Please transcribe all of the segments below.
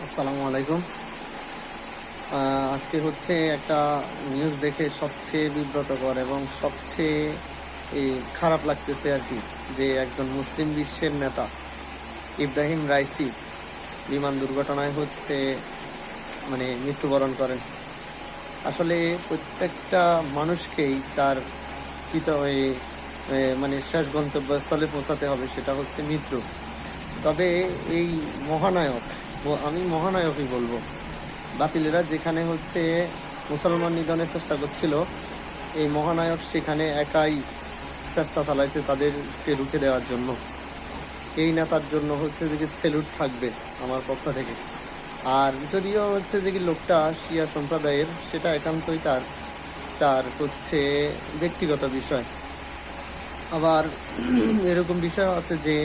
আসসালামু আলাইকুম। আজকে হচ্ছে একটা নিউজ দেখে সবচেয়ে বিব্রতকর এবং সবচেয়ে এই খারাপ লাগতেছে আর কি, যে একজন মুসলিম বিশ্বের নেতা ইব্রাহিম রাইসি বিমান দুর্ঘটনায় হচ্ছে মৃত্যুবরণ করেন। আসলে প্রত্যেকটা মানুষকেই তার ওই শেষ গন্তব্যস্থলে পৌঁছাতে হবে, সেটা হচ্ছে মৃত্যু। তবে এই মহানায়ক, আমি মহানায়কই বলবো, বাতিলেরা যেখানে হচ্ছে মুসলমান নিধনের চেষ্টা করছিল, এই মহানায়ক সেখানে একাই চেষ্টা চালাইছে তাদেরকে রুখে দেওয়ার জন্য। এই নেতার জন্য হচ্ছে যে সেলুট থাকবে আমার পক্ষ থেকে। আর যদিও হচ্ছে যে লোকটা শিয়া সম্প্রদায়ের, সেটা একান্তই তার তার হচ্ছে ব্যক্তিগত বিষয়। আবার এরকম বিষয় আছে যে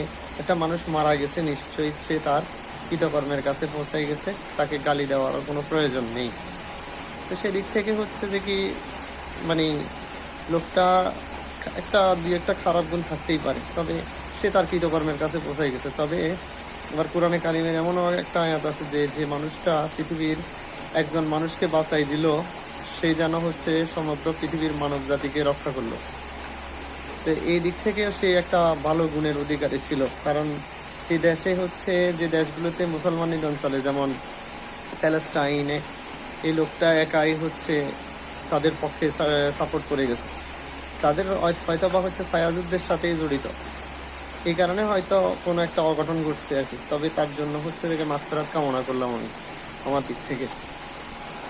একটা মানুষ মারা গেছে, নিশ্চয়ই সে তার কৃতকর্মের কাছে পৌঁছাই গেছে, তাকে গালি দেওয়ার কোনো প্রয়োজন নেই। তো সেদিক থেকে হচ্ছে যে মানে লোকটা দুই একটা খারাপ গুণ থাকতেই পারে, তবে সে তার কৃতকর্মের কাছে পৌঁছাই গেছে। তবে আবার কোরআনে কারিমের এমনও একটা আয়াত আছে যে যে মানুষটা পৃথিবীর একজন মানুষকে বাঁচাই দিল, সেই যেন হচ্ছে সমগ্র পৃথিবীর মানব জাতিকে রক্ষা করলো। তো এই দিক থেকেও সে একটা ভালো গুণের অধিকারী ছিল, কারণ সেই দেশে হচ্ছে যে দেশগুলোতে মুসলমান নিধন চলে, যেমন প্যালেস্টাইনে, এই লোকটা একাই হচ্ছে তাদের পক্ষে সাপোর্ট করে গেছে। তাদের হয়তো বা হচ্ছে ছায়াযুদ্ধের সাথেই জড়িত, এই কারণে হয়তো কোনো একটা অঘটন ঘটছে আর কি। তবে তার জন্য হচ্ছে মাগফিরাত কামনা করলাম আমি আমার দিক থেকে।